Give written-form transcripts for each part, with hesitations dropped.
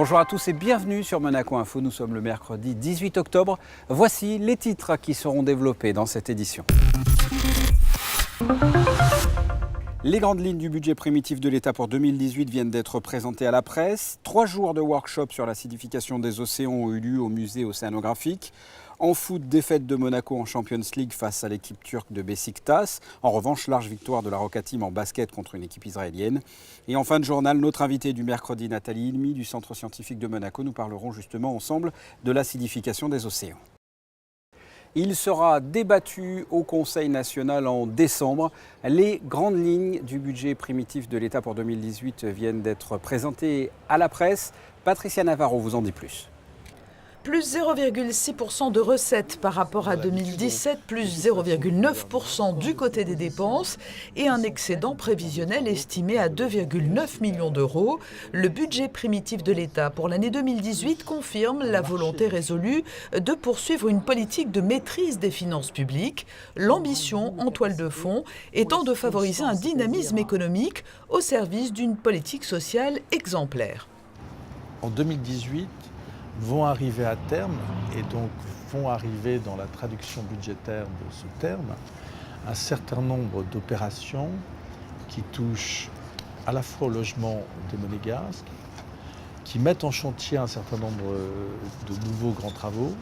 Bonjour à tous et bienvenue sur Monaco Info. Nous sommes le mercredi 18 octobre. Voici les titres qui seront développés dans cette édition. Les grandes lignes du budget primitif de l'État pour 2018 viennent d'être présentées à la presse. 3 jours de workshop sur l'acidification des océans ont eu lieu au musée océanographique. En foot, défaite de Monaco en Champions League face à l'équipe turque de Beşiktaş. En revanche, large victoire de la Roca Team en basket contre une équipe israélienne. Et en fin de journal, notre invitée du mercredi, Nathalie Ilmy du Centre scientifique de Monaco, nous parlerons justement ensemble de l'acidification des océans. Il sera débattu au Conseil national en décembre. Les grandes lignes du budget primitif de l'État pour 2018 viennent d'être présentées à la presse. Patricia Navarro vous en dit plus. Plus 0,6% de recettes par rapport à 2017, plus 0,9% du côté des dépenses et un excédent prévisionnel estimé à 2,9 millions d'euros. Le budget primitif de l'État pour l'année 2018 confirme la volonté résolue de poursuivre une politique de maîtrise des finances publiques. L'ambition, en toile de fond, étant de favoriser un dynamisme économique au service d'une politique sociale exemplaire. En 2018, vont arriver à terme, et donc vont arriver dans la traduction budgétaire de ce terme, un certain nombre d'opérations qui touchent à la fois au logement des Monégasques, qui mettent en chantier un certain nombre de nouveaux grands travaux,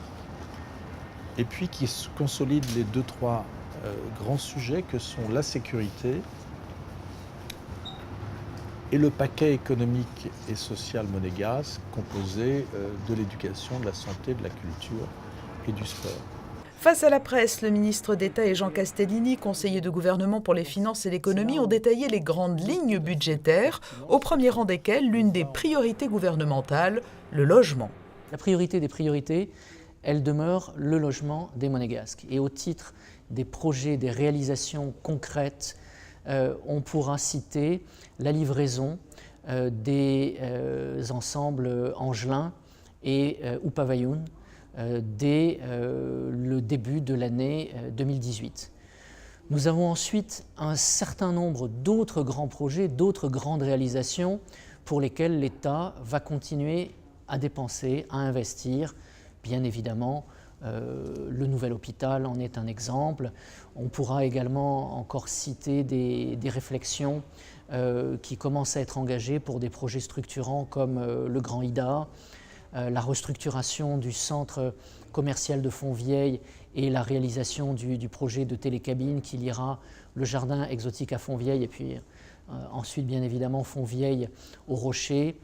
et puis qui consolident les 2-3 grands sujets que sont la sécurité et le paquet économique et social monégasque composé de l'éducation, de la santé, de la culture et du sport. Face à la presse, le ministre d'État et Jean Castellini, conseiller de gouvernement pour les finances et l'économie, ont détaillé les grandes lignes budgétaires, au premier rang desquelles l'une des priorités gouvernementales, le logement. La priorité des priorités, elle demeure le logement des Monégasques. Et au titre des projets, des réalisations concrètes, on pourra citer la livraison des ensembles Angelin et Upavayun dès le début de l'année 2018. Nous avons ensuite un certain nombre d'autres grands projets, d'autres grandes réalisations pour lesquelles l'État va continuer à dépenser, à investir, bien évidemment. Le nouvel hôpital en est un exemple. On pourra également encore citer des réflexions qui commencent à être engagées pour des projets structurants comme le Grand Ida, la restructuration du centre commercial de Fontvieille et la réalisation du projet de télécabine qui liera le jardin exotique à Fontvieille et puis ensuite, bien évidemment, Fontvieille au Rocher.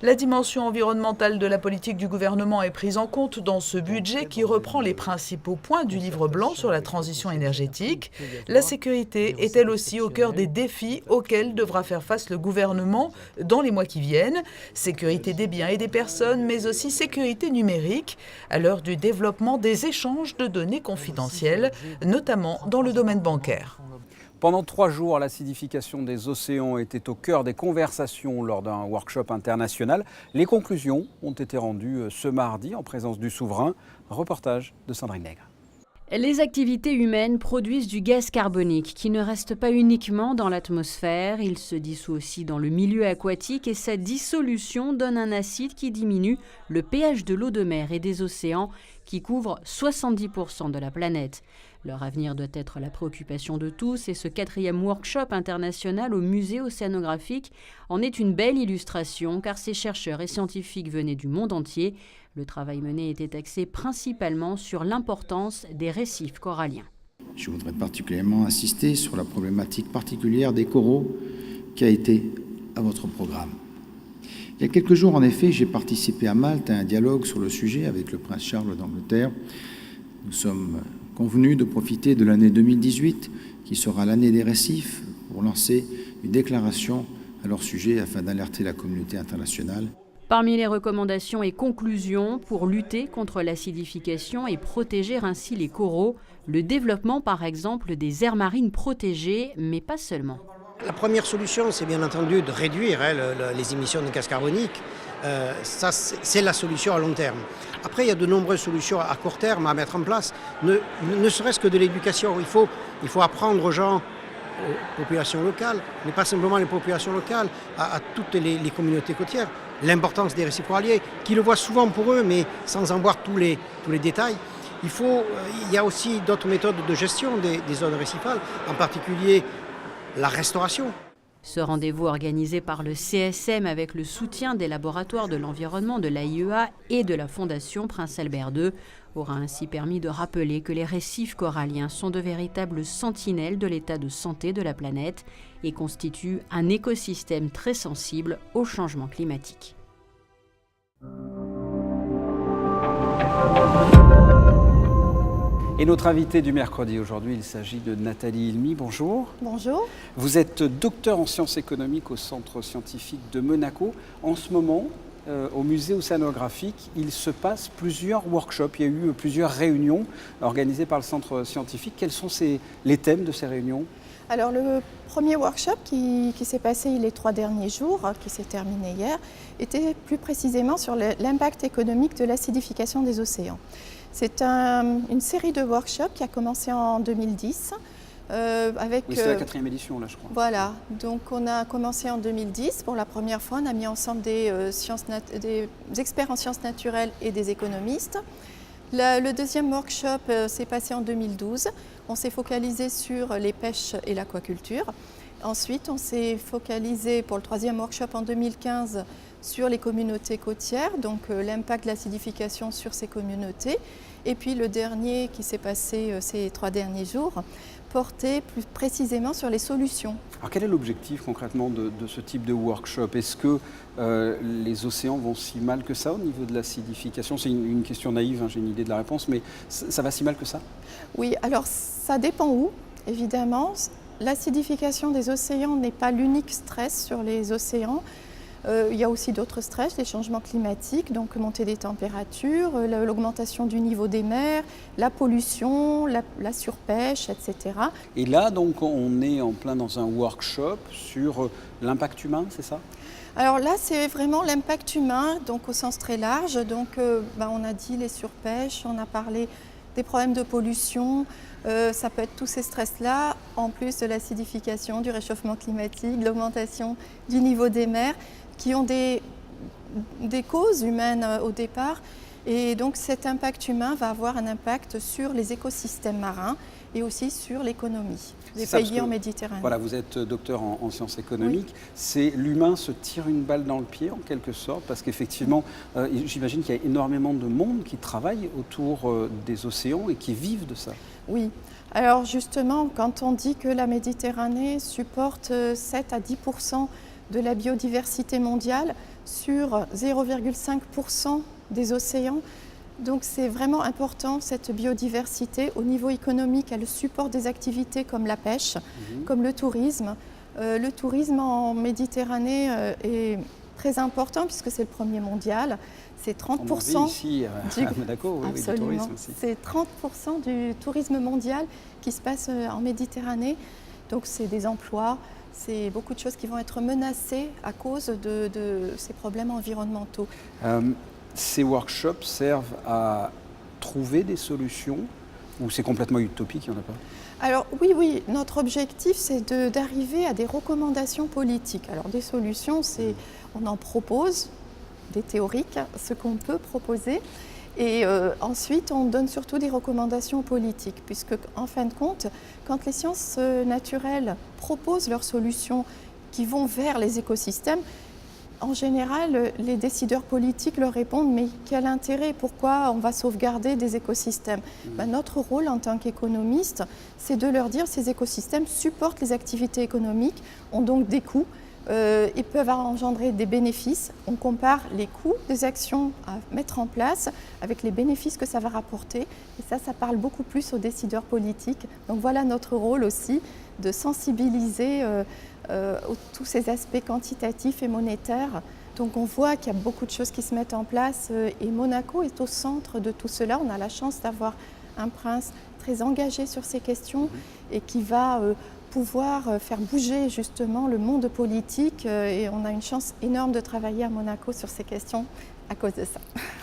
La dimension environnementale de la politique du gouvernement est prise en compte dans ce budget qui reprend les principaux points du livre blanc sur la transition énergétique. La sécurité est elle aussi au cœur des défis auxquels devra faire face le gouvernement dans les mois qui viennent. Sécurité des biens et des personnes, mais aussi sécurité numérique, à l'heure du développement des échanges de données confidentielles, notamment dans le domaine bancaire. Pendant 3 jours, l'acidification des océans était au cœur des conversations lors d'un workshop international. Les conclusions ont été rendues ce mardi en présence du souverain. Reportage de Sandrine Nègre. Les activités humaines produisent du gaz carbonique qui ne reste pas uniquement dans l'atmosphère, il se dissout aussi dans le milieu aquatique et sa dissolution donne un acide qui diminue le pH de l'eau de mer et des océans qui couvrent 70% de la planète. Leur avenir doit être la préoccupation de tous et ce 4e workshop international au musée océanographique en est une belle illustration car ces chercheurs et scientifiques venaient du monde entier. Le travail mené était axé principalement sur l'importance des récifs coralliens. Je voudrais particulièrement insister sur la problématique particulière des coraux qui a été à votre programme. Il y a quelques jours, en effet, j'ai participé à Malte à un dialogue sur le sujet avec le prince Charles d'Angleterre. Nous sommes convenus de profiter de l'année 2018, qui sera l'année des récifs, pour lancer une déclaration à leur sujet afin d'alerter la communauté internationale. Parmi les recommandations et conclusions pour lutter contre l'acidification et protéger ainsi les coraux, le développement par exemple des aires marines protégées, mais pas seulement. La première solution, c'est bien entendu de réduire les émissions de gaz carbonique. Ça, c'est la solution à long terme. Après, il y a de nombreuses solutions à court terme à mettre en place, ne serait-ce que de l'éducation. Il faut apprendre aux gens aux populations locales, mais pas simplement les populations locales, à toutes les communautés côtières, l'importance des récifs coralliens, qui le voient souvent pour eux, mais sans en voir tous les détails. Il y a aussi d'autres méthodes de gestion des zones récifales, en particulier la restauration. Ce rendez-vous organisé par le CSM avec le soutien des laboratoires de l'environnement de l'AIEA et de la Fondation Prince Albert II aura ainsi permis de rappeler que les récifs coralliens sont de véritables sentinelles de l'état de santé de la planète et constituent un écosystème très sensible au changement climatique. Et notre invité du mercredi aujourd'hui, il s'agit de Nathalie Hilmy. Bonjour. Bonjour. Vous êtes docteur en sciences économiques au Centre scientifique de Monaco. En ce moment, au musée océanographique, il se passe plusieurs workshops. Il y a eu plusieurs réunions organisées par le Centre scientifique. Quels sont les thèmes de ces réunions ? Alors le premier workshop qui s'est passé les 3 derniers jours, qui s'est terminé hier, était plus précisément sur l'impact économique de l'acidification des océans. C'est une série de workshops qui a commencé en 2010. Oui, c'est la 4e édition, là, je crois. Voilà, donc on a commencé en 2010. Pour la première fois, on a mis ensemble des experts en sciences naturelles et des économistes. Le deuxième workshop s'est passé en 2012. On s'est focalisé sur les pêches et l'aquaculture. Ensuite, on s'est focalisé pour le 3e workshop en 2015 sur les communautés côtières, donc l'impact de l'acidification sur ces communautés. Et puis le dernier qui s'est passé ces 3 derniers jours portait plus précisément sur les solutions. Alors quel est l'objectif concrètement de ce type de workshop ? Est-ce que les océans vont si mal que ça au niveau de l'acidification ? C'est une question naïve, hein, j'ai une idée de la réponse, mais ça va si mal que ça ? Oui, alors ça dépend où, évidemment. L'acidification des océans n'est pas l'unique stress sur les océans. Il y a aussi d'autres stress, les changements climatiques, donc montée des températures, l'augmentation du niveau des mers, la pollution, la surpêche, etc. Et là, donc, on est en plein dans un workshop sur l'impact humain, c'est ça ? Alors là, c'est vraiment l'impact humain, donc au sens très large. Donc, on a dit les surpêches, on a parlé des problèmes de pollution. Ça peut être tous ces stress-là, en plus de l'acidification, du réchauffement climatique, de l'augmentation du niveau des mers, qui ont des causes humaines au départ. Et donc cet impact humain va avoir un impact sur les écosystèmes marins et aussi sur l'économie des pays en Méditerranée. Voilà, vous êtes docteur en sciences économiques. Oui. C'est l'humain se tire une balle dans le pied en quelque sorte, parce qu'effectivement, j'imagine qu'il y a énormément de monde qui travaille autour des océans et qui vivent de ça. Oui. Alors justement, quand on dit que la Méditerranée supporte 7 à 10% de la biodiversité mondiale sur 0,5% des océans, donc c'est vraiment important cette biodiversité. Au niveau économique, elle supporte des activités comme la pêche, comme le tourisme. Le tourisme en Méditerranée est très important puisque c'est le premier mondial. C'est 30%. On vit ici à Monaco, oui, absolument. Du tourisme aussi. C'est 30% du tourisme mondial qui se passe en Méditerranée. Donc c'est des emplois, c'est beaucoup de choses qui vont être menacées à cause de ces problèmes environnementaux. Ces workshops servent à trouver des solutions ou c'est complètement utopique, il n'y en a pas ? Alors oui, notre objectif c'est d'arriver à des recommandations politiques. Alors des solutions, on en propose, des théoriques, ce qu'on peut proposer. Et ensuite, on donne surtout des recommandations politiques, puisque en fin de compte, quand les sciences naturelles proposent leurs solutions qui vont vers les écosystèmes, en général, les décideurs politiques leur répondent « mais quel intérêt ? Pourquoi on va sauvegarder des écosystèmes ?» Notre rôle en tant qu'économiste, c'est de leur dire « ces écosystèmes supportent les activités économiques, ont donc des coûts, ils peuvent engendrer des bénéfices. » On compare les coûts des actions à mettre en place avec les bénéfices que ça va rapporter. Et ça parle beaucoup plus aux décideurs politiques. Donc voilà notre rôle aussi, de sensibiliser tous ces aspects quantitatifs et monétaires. Donc on voit qu'il y a beaucoup de choses qui se mettent en place et Monaco est au centre de tout cela. On a la chance d'avoir un prince très engagé sur ces questions et qui va pouvoir faire bouger justement le monde politique et on a une chance énorme de travailler à Monaco sur ces questions à cause de ça.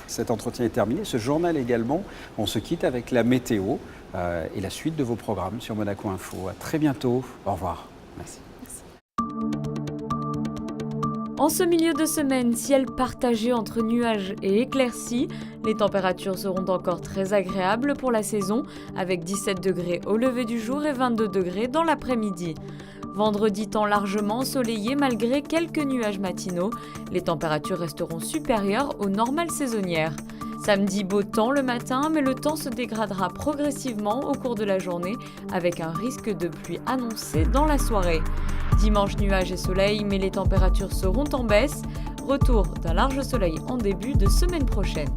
Cet entretien est terminé, ce journal également. On se quitte avec la météo et la suite de vos programmes sur Monaco Info. À très bientôt. Au revoir. Merci. En ce milieu de semaine, ciel partagé entre nuages et éclaircies. Les températures seront encore très agréables pour la saison, avec 17 degrés au lever du jour et 22 degrés dans l'après-midi. Vendredi, temps largement ensoleillé malgré quelques nuages matinaux. Les températures resteront supérieures aux normales saisonnières. Samedi, beau temps le matin, mais le temps se dégradera progressivement au cours de la journée, avec un risque de pluie annoncé dans la soirée. Dimanche, nuages et soleil, mais les températures seront en baisse. Retour d'un large soleil en début de semaine prochaine.